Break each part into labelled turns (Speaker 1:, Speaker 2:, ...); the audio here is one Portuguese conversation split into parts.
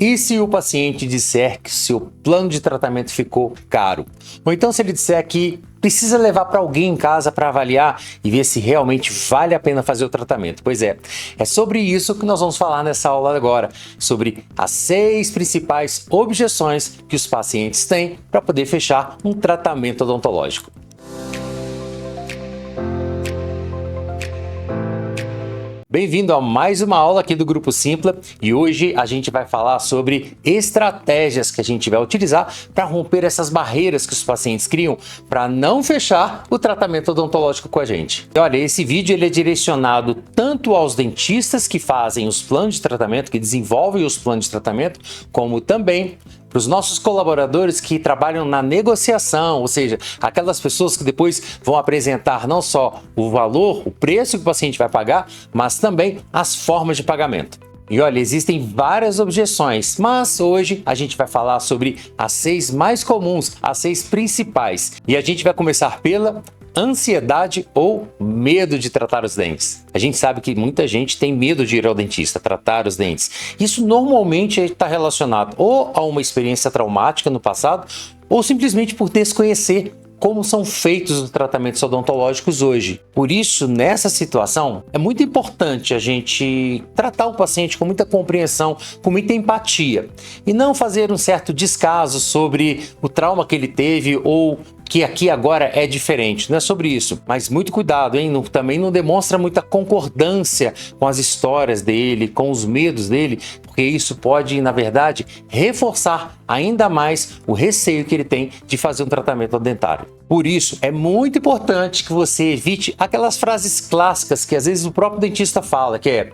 Speaker 1: E se o paciente disser que seu plano de tratamento ficou caro? Ou então se ele disser que precisa levar para alguém em casa para avaliar e ver se realmente vale a pena fazer o tratamento? Pois é sobre isso que nós vamos falar nessa aula agora, sobre as 6 principais objeções que os pacientes têm para poder fechar um tratamento odontológico. Bem-vindo a mais uma aula aqui do Grupo Simpla e hoje a gente vai falar sobre estratégias que a gente vai utilizar para romper essas barreiras que os pacientes criam para não fechar o tratamento odontológico com a gente. E olha, esse vídeo ele é direcionado tanto aos dentistas que fazem os planos de tratamento, que desenvolvem os planos de tratamento, como também para os nossos colaboradores que trabalham na negociação, ou seja, aquelas pessoas que depois vão apresentar não só o valor, o preço que o paciente vai pagar, mas também as formas de pagamento. E olha, existem várias objeções, mas hoje a gente vai falar sobre as 6 mais comuns, as 6 principais. E a gente vai começar pela ansiedade ou medo de tratar os dentes. A gente sabe que muita gente tem medo de ir ao dentista, tratar os dentes. Isso normalmente está relacionado ou a uma experiência traumática no passado ou simplesmente por desconhecer como são feitos os tratamentos odontológicos hoje. Por isso, nessa situação, é muito importante a gente tratar o paciente com muita compreensão, com muita empatia e não fazer um certo descaso sobre o trauma que ele teve ou que aqui agora é diferente. Não é sobre isso, mas muito cuidado, hein? Também não demonstra muita concordância com as histórias dele, com os medos dele, porque isso pode, na verdade, reforçar ainda mais o receio que ele tem de fazer um tratamento dentário. Por isso, é muito importante que você evite aquelas frases clássicas que às vezes o próprio dentista fala, que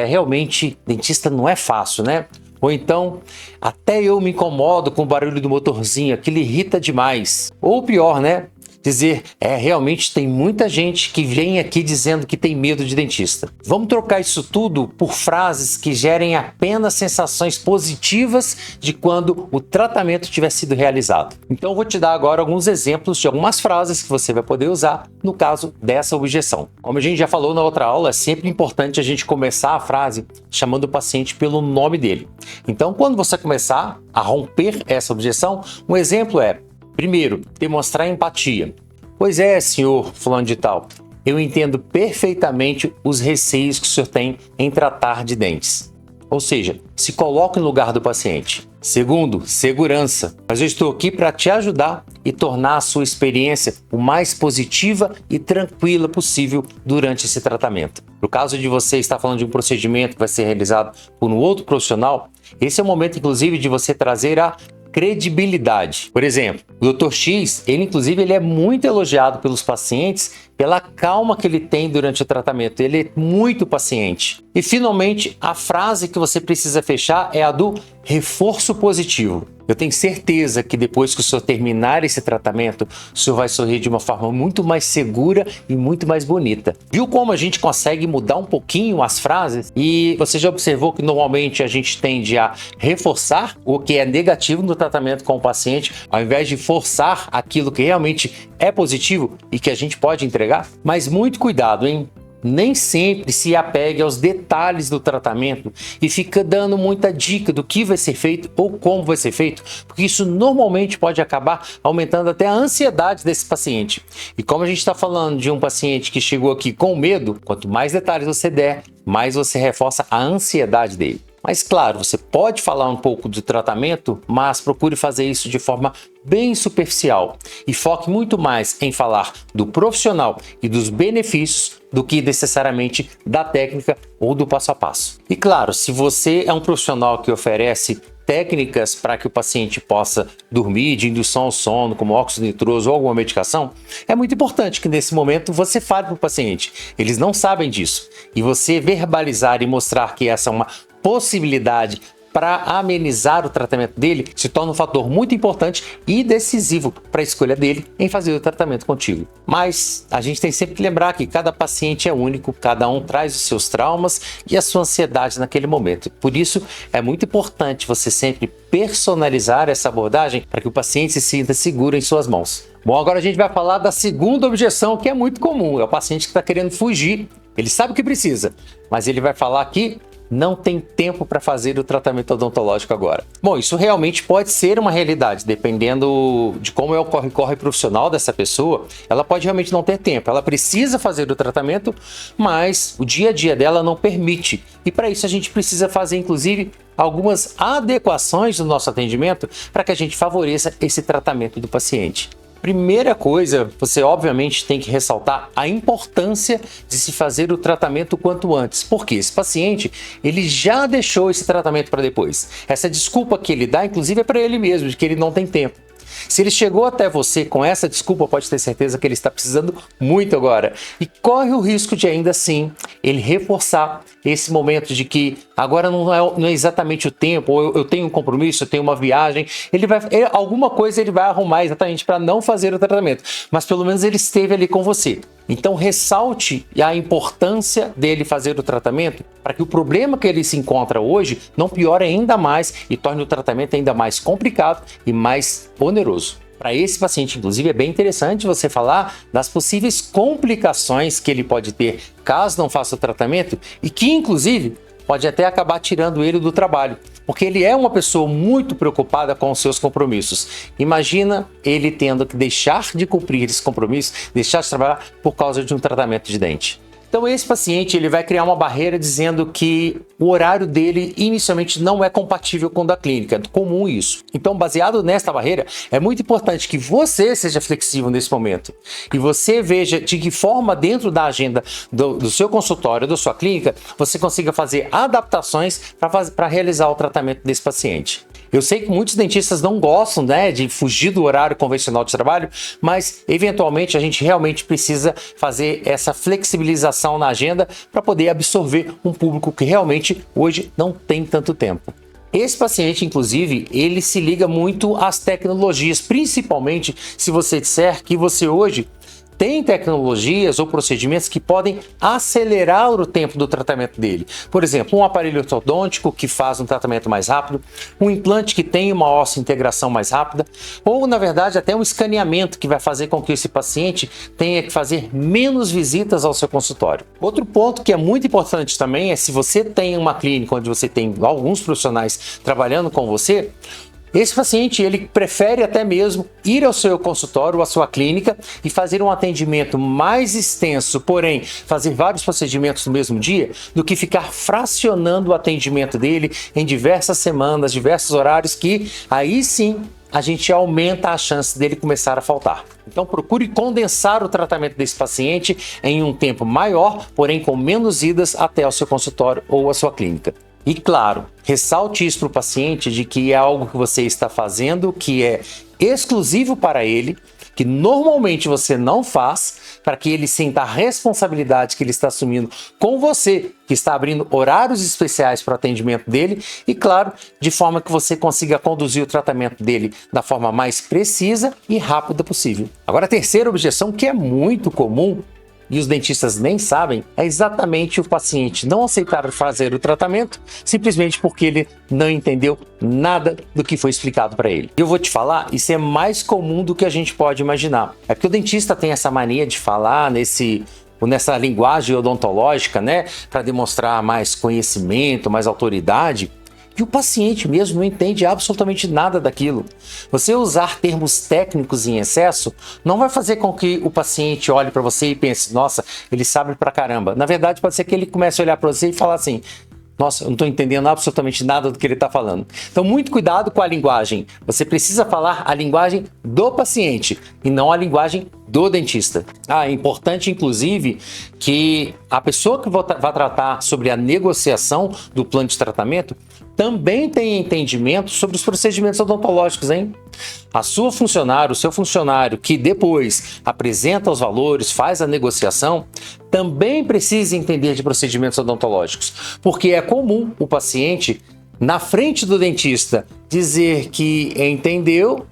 Speaker 1: realmente, dentista não é fácil, né? Ou então, até eu me incomodo com o barulho do motorzinho, aquilo irrita demais. Ou pior, né? Dizer, realmente tem muita gente que vem aqui dizendo que tem medo de dentista. Vamos trocar isso tudo por frases que gerem apenas sensações positivas de quando o tratamento tiver sido realizado. Então eu vou te dar agora alguns exemplos de algumas frases que você vai poder usar no caso dessa objeção. Como a gente já falou na outra aula, é sempre importante a gente começar a frase chamando o paciente pelo nome dele. Então quando você começar a romper essa objeção, um exemplo é: primeiro, demonstrar empatia. Pois é, senhor fulano de tal, eu entendo perfeitamente os receios que o senhor tem em tratar de dentes. Ou seja, se coloque no lugar do paciente. Segundo, segurança. Mas eu estou aqui para te ajudar e tornar a sua experiência o mais positiva e tranquila possível durante esse tratamento. No caso de você estar falando de um procedimento que vai ser realizado por um outro profissional, esse é o momento, inclusive, de você trazer a credibilidade. Por exemplo, o Dr. X, ele é muito elogiado pelos pacientes pela calma que ele tem durante o tratamento. Ele é muito paciente. E finalmente, a frase que você precisa fechar é a do reforço positivo. Eu tenho certeza que depois que o senhor terminar esse tratamento, o senhor vai sorrir de uma forma muito mais segura e muito mais bonita. Viu como a gente consegue mudar um pouquinho as frases? E você já observou que normalmente a gente tende a reforçar o que é negativo no tratamento com o paciente, ao invés de forçar aquilo que realmente é positivo e que a gente pode entregar? Mas muito cuidado, hein? Nem sempre se apegue aos detalhes do tratamento e fica dando muita dica do que vai ser feito ou como vai ser feito, porque isso normalmente pode acabar aumentando até a ansiedade desse paciente. E como a gente está falando de um paciente que chegou aqui com medo, quanto mais detalhes você der, mais você reforça a ansiedade dele. Mas claro, você pode falar um pouco do tratamento, mas procure fazer isso de forma bem superficial e foque muito mais em falar do profissional e dos benefícios do que necessariamente da técnica ou do passo a passo. E claro, se você é um profissional que oferece técnicas para que o paciente possa dormir, de indução ao sono, como óxido nitroso ou alguma medicação, é muito importante que nesse momento você fale para o paciente. Eles não sabem disso. E você verbalizar e mostrar que essa é uma possibilidade para amenizar o tratamento dele se torna um fator muito importante e decisivo para a escolha dele em fazer o tratamento contigo. Mas a gente tem sempre que lembrar que cada paciente é único, cada um traz os seus traumas e a sua ansiedade naquele momento. Por isso, é muito importante você sempre personalizar essa abordagem para que o paciente se sinta seguro em suas mãos. Bom, agora a gente vai falar da segunda objeção, que é muito comum. É o paciente que está querendo fugir, ele sabe o que precisa, mas ele vai falar que não tem tempo para fazer o tratamento odontológico agora. Bom, isso realmente pode ser uma realidade, dependendo de como é o corre-corre profissional dessa pessoa, ela pode realmente não ter tempo. Ela precisa fazer o tratamento, mas o dia a dia dela não permite. E para isso a gente precisa fazer, inclusive, algumas adequações no nosso atendimento para que a gente favoreça esse tratamento do paciente. Primeira coisa, você obviamente tem que ressaltar a importância de se fazer o tratamento quanto antes. Porque esse paciente, ele já deixou esse tratamento para depois. Essa desculpa que ele dá, inclusive, é para ele mesmo, de que ele não tem tempo. Se ele chegou até você com essa desculpa, pode ter certeza que ele está precisando muito agora. E corre o risco de, ainda assim, ele reforçar esse momento de que agora não é exatamente o tempo, ou eu tenho um compromisso, eu tenho uma viagem. Alguma coisa ele vai arrumar exatamente para não fazer o tratamento. Mas pelo menos ele esteve ali com você. Então ressalte a importância dele fazer o tratamento para que o problema que ele se encontra hoje não piore ainda mais e torne o tratamento ainda mais complicado e mais oneroso. Para esse paciente, inclusive, é bem interessante você falar das possíveis complicações que ele pode ter caso não faça o tratamento e que, inclusive, pode até acabar tirando ele do trabalho, porque ele é uma pessoa muito preocupada com os seus compromissos. Imagina ele tendo que deixar de cumprir esse compromisso, deixar de trabalhar por causa de um tratamento de dente. Então esse paciente ele vai criar uma barreira dizendo que o horário dele inicialmente não é compatível com o da clínica, é comum isso. Então, baseado nesta barreira, é muito importante que você seja flexível nesse momento e você veja de que forma dentro da agenda do seu consultório, da sua clínica, você consiga fazer adaptações para realizar o tratamento desse paciente. Eu sei que muitos dentistas não gostam, né, de fugir do horário convencional de trabalho, mas eventualmente a gente realmente precisa fazer essa flexibilização na agenda para poder absorver um público que realmente hoje não tem tanto tempo. Esse paciente, inclusive, ele se liga muito às tecnologias, principalmente se você disser que você hoje tem tecnologias ou procedimentos que podem acelerar o tempo do tratamento dele. Por exemplo, um aparelho ortodôntico que faz um tratamento mais rápido, um implante que tem uma óssea integração mais rápida, ou, na verdade, até um escaneamento que vai fazer com que esse paciente tenha que fazer menos visitas ao seu consultório. Outro ponto que é muito importante também é se você tem uma clínica onde você tem alguns profissionais trabalhando com você, esse paciente ele prefere até mesmo ir ao seu consultório ou à sua clínica e fazer um atendimento mais extenso, porém fazer vários procedimentos no mesmo dia, do que ficar fracionando o atendimento dele em diversas semanas, diversos horários, que aí sim a gente aumenta a chance dele começar a faltar. Então procure condensar o tratamento desse paciente em um tempo maior, porém com menos idas até o seu consultório ou a sua clínica. E claro, ressalte isso para o paciente de que é algo que você está fazendo que é exclusivo para ele, que normalmente você não faz, para que ele sinta a responsabilidade que ele está assumindo com você, que está abrindo horários especiais para o atendimento dele e, claro, de forma que você consiga conduzir o tratamento dele da forma mais precisa e rápida possível. Agora, a terceira objeção, que é muito comum, e os dentistas nem sabem, é exatamente o paciente não aceitar fazer o tratamento simplesmente porque ele não entendeu nada do que foi explicado para ele. Eu vou te falar, isso é mais comum do que a gente pode imaginar. É porque o dentista tem essa mania de falar nessa linguagem odontológica, né, para demonstrar mais conhecimento, mais autoridade. E o paciente mesmo não entende absolutamente nada daquilo. Você usar termos técnicos em excesso não vai fazer com que o paciente olhe para você e pense, nossa, ele sabe pra caramba. Na verdade, pode ser que ele comece a olhar para você e falar assim, nossa, eu não estou entendendo absolutamente nada do que ele está falando. Então, muito cuidado com a linguagem. Você precisa falar a linguagem do paciente e não a linguagem do dentista. É importante, inclusive, que a pessoa que vai tratar sobre a negociação do plano de tratamento também tenha entendimento sobre os procedimentos odontológicos, hein? A sua funcionária, o seu funcionário que depois apresenta os valores, faz a negociação, também precisa entender de procedimentos odontológicos, porque é comum o paciente, na frente do dentista, dizer que entendeu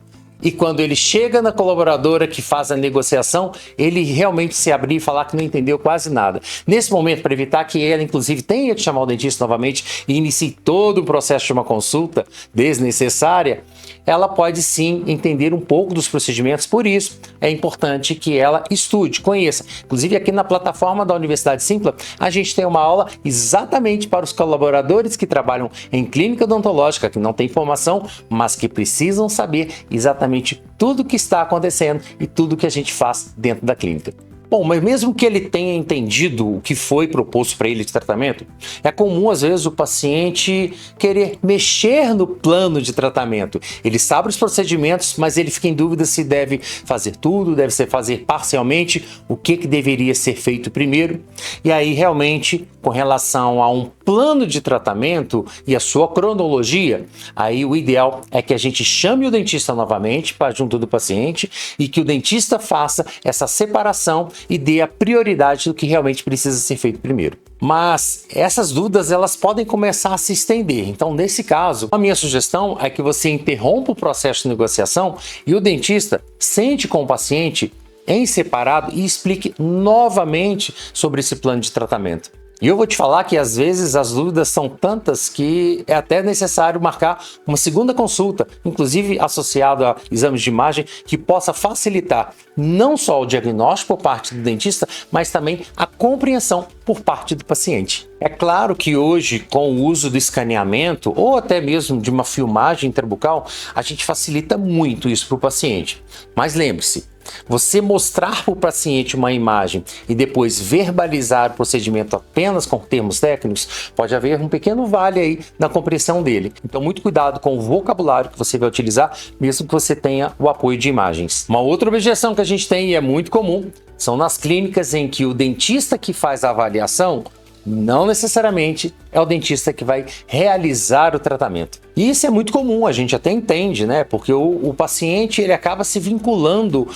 Speaker 1: e quando ele chega na colaboradora que faz a negociação, ele realmente se abrir e falar que não entendeu quase nada. Nesse momento, para evitar que ela, inclusive, tenha que chamar o dentista novamente e inicie todo o processo de uma consulta desnecessária, ela pode sim entender um pouco dos procedimentos, por isso é importante que ela estude, conheça. Inclusive aqui na plataforma da Universidade Simpla, a gente tem uma aula exatamente para os colaboradores que trabalham em clínica odontológica, que não tem formação, mas que precisam saber exatamente tudo o que está acontecendo e tudo que a gente faz dentro da clínica. Bom, mas mesmo que ele tenha entendido o que foi proposto para ele de tratamento, é comum às vezes o paciente querer mexer no plano de tratamento. Ele sabe os procedimentos, mas ele fica em dúvida se deve fazer tudo, deve ser fazer parcialmente, o que deveria ser feito primeiro. E aí realmente, com relação a um plano de tratamento e a sua cronologia, aí o ideal é que a gente chame o dentista novamente para junto do paciente e que o dentista faça essa separação e dê a prioridade do que realmente precisa ser feito primeiro. Mas essas dúvidas elas podem começar a se estender. Então, nesse caso, a minha sugestão é que você interrompa o processo de negociação e o dentista sente com o paciente em separado e explique novamente sobre esse plano de tratamento. E eu vou te falar que às vezes as dúvidas são tantas que é até necessário marcar uma segunda consulta, inclusive associado a exames de imagem, que possa facilitar não só o diagnóstico por parte do dentista, mas também a compreensão por parte do paciente. É claro que hoje, com o uso do escaneamento ou até mesmo de uma filmagem intrabucal, a gente facilita muito isso para o paciente. Mas lembre-se, você mostrar para o paciente uma imagem e depois verbalizar o procedimento apenas com termos técnicos, pode haver um pequeno vale aí na compreensão dele. Então, muito cuidado com o vocabulário que você vai utilizar, mesmo que você tenha o apoio de imagens. Uma outra objeção que a gente tem e é muito comum são nas clínicas em que o dentista que faz a avaliação não necessariamente é o dentista que vai realizar o tratamento. E isso é muito comum, a gente até entende, né? Porque o paciente ele acaba se vinculando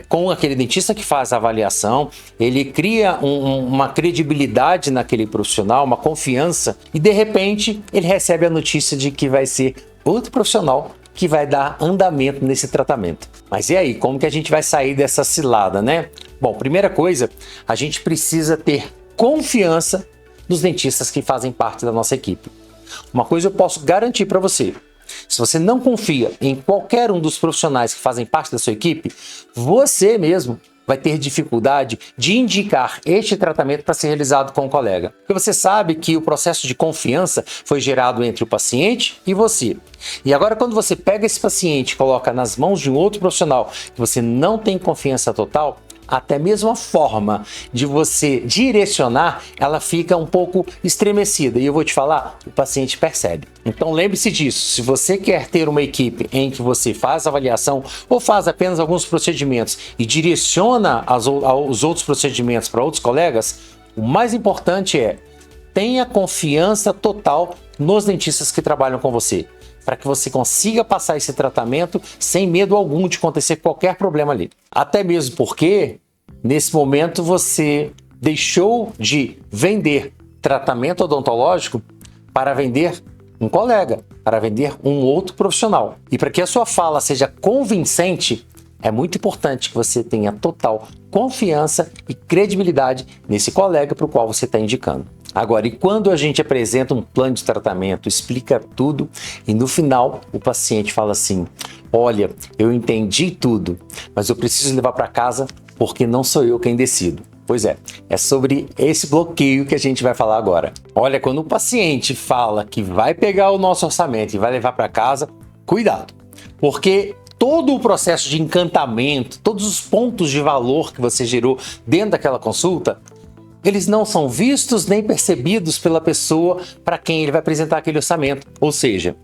Speaker 1: com aquele dentista que faz a avaliação, ele cria uma credibilidade naquele profissional, uma confiança, e de repente ele recebe a notícia de que vai ser outro profissional que vai dar andamento nesse tratamento. Mas e aí, como que a gente vai sair dessa cilada, né? Bom, primeira coisa, a gente precisa ter confiança nos dentistas que fazem parte da nossa equipe. Uma coisa eu posso garantir para você: se você não confia em qualquer um dos profissionais que fazem parte da sua equipe, você mesmo vai ter dificuldade de indicar este tratamento para ser realizado com o colega. Porque você sabe que o processo de confiança foi gerado entre o paciente e você. E agora, quando você pega esse paciente e coloca nas mãos de um outro profissional que você não tem confiança total, até mesmo a forma de você direcionar, ela fica um pouco estremecida. E eu vou te falar, o paciente percebe. Então lembre-se disso, se você quer ter uma equipe em que você faz avaliação ou faz apenas alguns procedimentos e direciona os outros procedimentos para outros colegas, o mais importante é tenha confiança total nos dentistas que trabalham com você, para que você consiga passar esse tratamento sem medo algum de acontecer qualquer problema ali. Até mesmo porque, nesse momento, você deixou de vender tratamento odontológico para vender um colega, para vender um outro profissional. E para que a sua fala seja convincente, é muito importante que você tenha total confiança e credibilidade nesse colega para o qual você está indicando. Agora, e quando a gente apresenta um plano de tratamento, explica tudo e no final o paciente fala assim: olha, eu entendi tudo, mas eu preciso levar para casa porque não sou eu quem decido. Pois é sobre esse bloqueio que a gente vai falar agora. Olha, quando o paciente fala que vai pegar o nosso orçamento e vai levar para casa, cuidado, porque todo o processo de encantamento, todos os pontos de valor que você gerou dentro daquela consulta, eles não são vistos nem percebidos pela pessoa para quem ele vai apresentar aquele orçamento. Ou seja,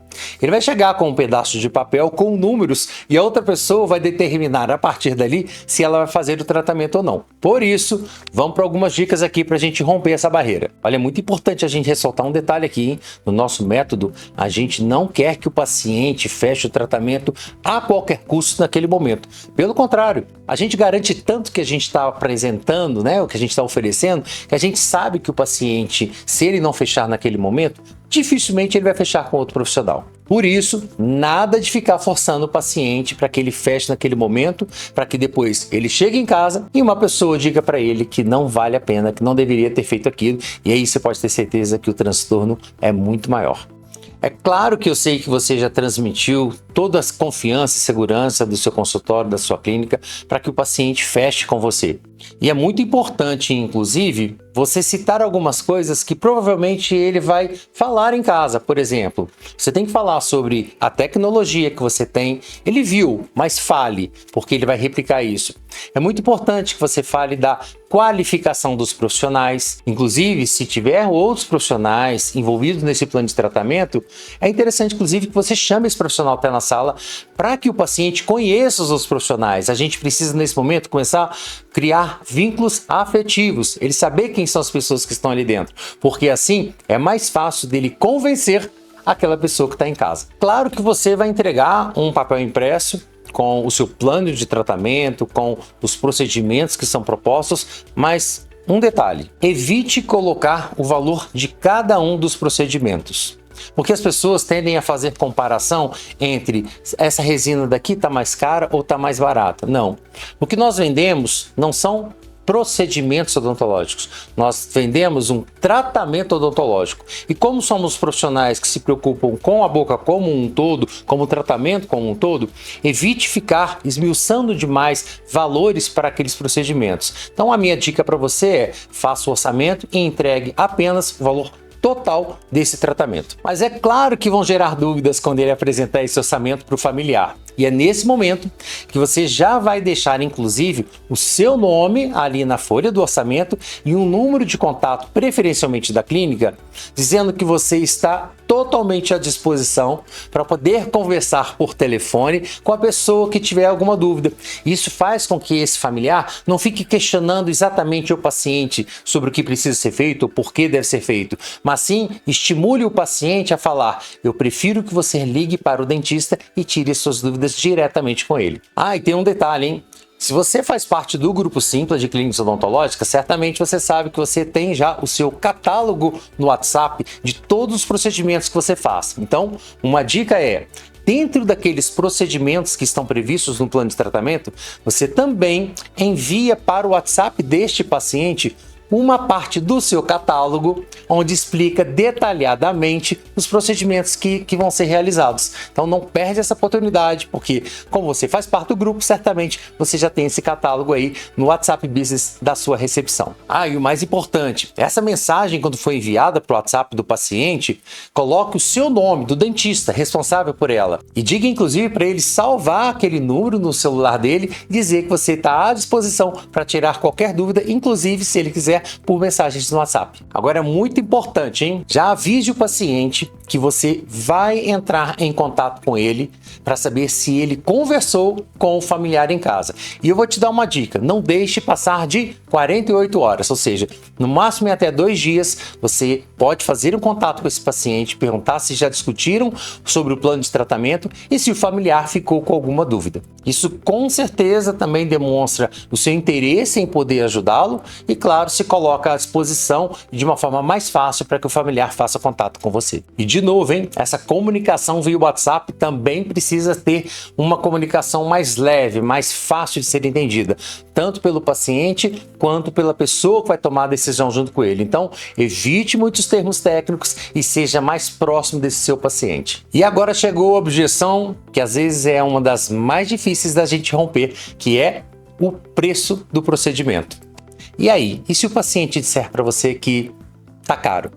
Speaker 1: ele vai chegar com um pedaço de papel com números e a outra pessoa vai determinar a partir dali se ela vai fazer o tratamento ou não. Por isso, vamos para algumas dicas aqui para a gente romper essa barreira. Olha, é muito importante a gente ressaltar um detalhe aqui, hein? No nosso método, a gente não quer que o paciente feche o tratamento a qualquer custo naquele momento. Pelo contrário, a gente garante tanto que a gente está apresentando, né, o que a gente está oferecendo, que a gente sabe que o paciente, se ele não fechar naquele momento, dificilmente ele vai fechar com outro profissional. Por isso, nada de ficar forçando o paciente para que ele feche naquele momento, para que depois ele chegue em casa e uma pessoa diga para ele que não vale a pena, que não deveria ter feito aquilo, e aí você pode ter certeza que o transtorno é muito maior. É claro que eu sei que você já transmitiu toda a confiança e segurança do seu consultório, da sua clínica, para que o paciente feche com você. E é muito importante, inclusive, você citar algumas coisas que provavelmente ele vai falar em casa. Por exemplo, você tem que falar sobre a tecnologia que você tem. Ele viu, mas fale, porque ele vai replicar isso. É muito importante que você fale da qualificação dos profissionais. Inclusive, se tiver outros profissionais envolvidos nesse plano de tratamento, é interessante, inclusive, que você chame esse profissional até na sala para que o paciente conheça os outros profissionais. A gente precisa, nesse momento, começar a criar vínculos afetivos, ele saber quem são as pessoas que estão ali dentro, porque assim é mais fácil dele convencer aquela pessoa que está em casa. Claro que você vai entregar um papel impresso com o seu plano de tratamento, com os procedimentos que são propostos, mas um detalhe: evite colocar o valor de cada um dos procedimentos. Porque as pessoas tendem a fazer comparação entre essa resina daqui está mais cara ou está mais barata. Não. O que nós vendemos não são procedimentos odontológicos. Nós vendemos um tratamento odontológico. E como somos profissionais que se preocupam com a boca como um todo, como o tratamento como um todo, evite ficar esmiuçando demais valores para aqueles procedimentos. Então a minha dica para você é: faça o orçamento e entregue apenas o valor total desse tratamento. Mas é claro que vão gerar dúvidas quando ele apresentar esse orçamento para o familiar. E é nesse momento que você já vai deixar, inclusive, o seu nome ali na folha do orçamento e um número de contato, preferencialmente da clínica, dizendo que você está totalmente à disposição para poder conversar por telefone com a pessoa que tiver alguma dúvida. Isso faz com que esse familiar não fique questionando exatamente o paciente sobre o que precisa ser feito ou por que deve ser feito, mas sim estimule o paciente a falar: eu prefiro que você ligue para o dentista e tire suas dúvidas diretamente com ele. Ah, e tem um detalhe, hein? Se você faz parte do Grupo Simpla de Clínicas Odontológicas, certamente você sabe que você tem já o seu catálogo no WhatsApp de todos os procedimentos que você faz. Então, uma dica é: dentro daqueles procedimentos que estão previstos no plano de tratamento, você também envia para o WhatsApp deste paciente uma parte do seu catálogo onde explica detalhadamente os procedimentos que vão ser realizados. Então não perde essa oportunidade, porque como você faz parte do grupo, certamente você já tem esse catálogo aí no WhatsApp Business da sua recepção. Ah, e o mais importante, essa mensagem, quando for enviada para o WhatsApp do paciente, coloque o seu nome do dentista responsável por ela e diga inclusive para ele salvar aquele número no celular dele e dizer que você está à disposição para tirar qualquer dúvida, inclusive se ele quiser por mensagens no WhatsApp. Agora é muito importante, hein? Já avise o paciente que você vai entrar em contato com ele para saber se ele conversou com o familiar em casa. E eu vou te dar uma dica: não deixe passar de 48 horas, ou seja, no máximo em até 2 dias, você pode fazer um contato com esse paciente, perguntar se já discutiram sobre o plano de tratamento e se o familiar ficou com alguma dúvida. Isso com certeza também demonstra o seu interesse em poder ajudá-lo e, claro, se coloca à disposição de uma forma mais fácil para que o familiar faça contato com você. E de novo, hein? Essa comunicação via WhatsApp também precisa ter uma comunicação mais leve, mais fácil de ser entendida, tanto pelo paciente quanto pela pessoa que vai tomar a decisão junto com ele. Então, evite muitos termos técnicos e seja mais próximo desse seu paciente. E agora chegou a objeção, que às vezes é uma das mais difíceis da gente romper, que é o preço do procedimento. E aí, e se o paciente disser para você que tá caro?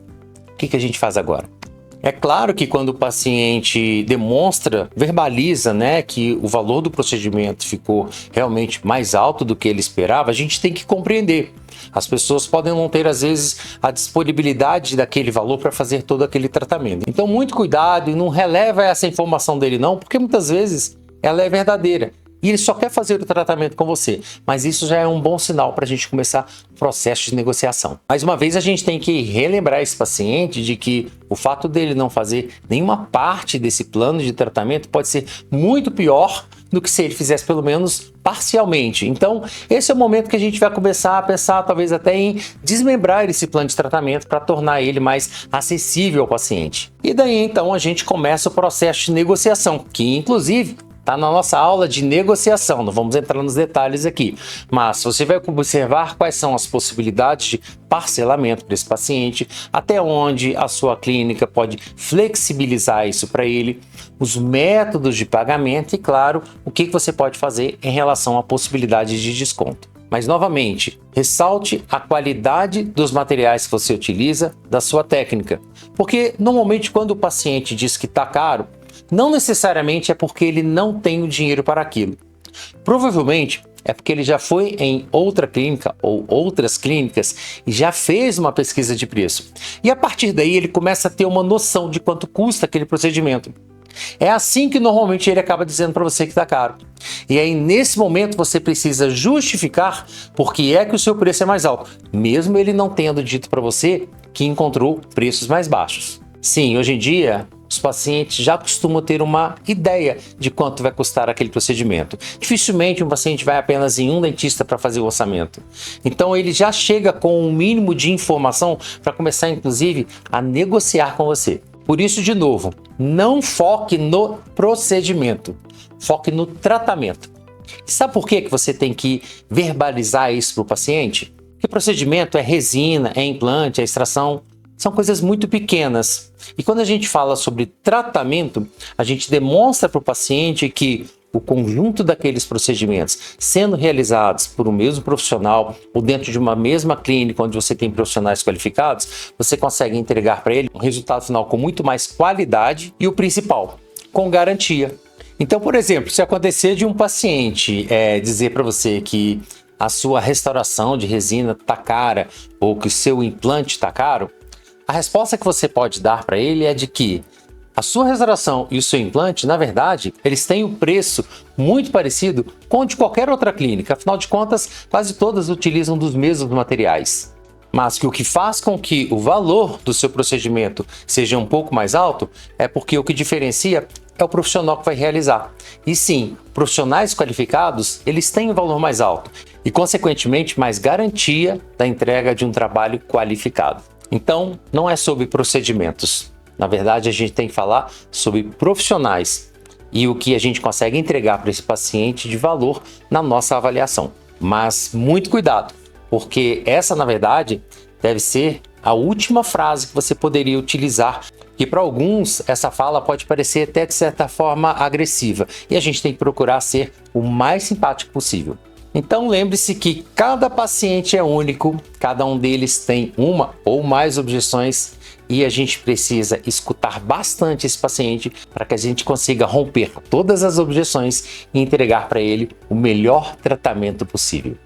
Speaker 1: O que a gente faz agora? É claro que quando o paciente demonstra, verbaliza, né, que o valor do procedimento ficou realmente mais alto do que ele esperava, a gente tem que compreender. As pessoas podem não ter, às vezes, a disponibilidade daquele valor para fazer todo aquele tratamento. Então, muito cuidado e não releva essa informação dele não, porque muitas vezes ela é verdadeira. E ele só quer fazer o tratamento com você, mas isso já é um bom sinal para a gente começar o processo de negociação. Mais uma vez, a gente tem que relembrar esse paciente de que o fato dele não fazer nenhuma parte desse plano de tratamento pode ser muito pior do que se ele fizesse pelo menos parcialmente. Então, esse é o momento que a gente vai começar a pensar talvez até em desmembrar esse plano de tratamento para tornar ele mais acessível ao paciente. E daí então a gente começa o processo de negociação, que inclusive está na nossa aula de negociação, não vamos entrar nos detalhes aqui, mas você vai observar quais são as possibilidades de parcelamento para esse paciente, até onde a sua clínica pode flexibilizar isso para ele, os métodos de pagamento e, claro, o que você pode fazer em relação à possibilidade de desconto. Mas, novamente, ressalte a qualidade dos materiais que você utiliza, da sua técnica, porque normalmente quando o paciente diz que está caro, não necessariamente é porque ele não tem o dinheiro para aquilo. Provavelmente é porque ele já foi em outra clínica ou outras clínicas e já fez uma pesquisa de preço. E a partir daí ele começa a ter uma noção de quanto custa aquele procedimento. É assim que normalmente ele acaba dizendo para você que está caro. E aí nesse momento você precisa justificar por que é que o seu preço é mais alto, mesmo ele não tendo dito para você que encontrou preços mais baixos. Sim, hoje em dia os pacientes já costumam ter uma ideia de quanto vai custar aquele procedimento. Dificilmente um paciente vai apenas em um dentista para fazer o orçamento. Então ele já chega com um mínimo de informação para começar, inclusive, a negociar com você. Por isso, de novo, não foque no procedimento, foque no tratamento. E sabe por que você tem que verbalizar isso para o paciente? Porque procedimento é resina, é implante, é extração. São coisas muito pequenas. E quando a gente fala sobre tratamento, a gente demonstra para o paciente que o conjunto daqueles procedimentos sendo realizados por um mesmo profissional ou dentro de uma mesma clínica onde você tem profissionais qualificados, você consegue entregar para ele um resultado final com muito mais qualidade e o principal, com garantia. Então, por exemplo, se acontecer de um paciente dizer para você que a sua restauração de resina está cara ou que o seu implante está caro, a resposta que você pode dar para ele é de que a sua restauração e o seu implante, na verdade, eles têm um preço muito parecido com o de qualquer outra clínica. Afinal de contas, quase todas utilizam dos mesmos materiais. Mas que o que faz com que o valor do seu procedimento seja um pouco mais alto é porque o que diferencia é o profissional que vai realizar. E sim, profissionais qualificados, eles têm um valor mais alto e, consequentemente, mais garantia da entrega de um trabalho qualificado. Então, não é sobre procedimentos. Na verdade, a gente tem que falar sobre profissionais e o que a gente consegue entregar para esse paciente de valor na nossa avaliação. Mas muito cuidado, porque essa, na verdade, deve ser a última frase que você poderia utilizar, que para alguns essa fala pode parecer até de certa forma agressiva e a gente tem que procurar ser o mais simpático possível. Então lembre-se que cada paciente é único, cada um deles tem uma ou mais objeções e a gente precisa escutar bastante esse paciente para que a gente consiga romper todas as objeções e entregar para ele o melhor tratamento possível.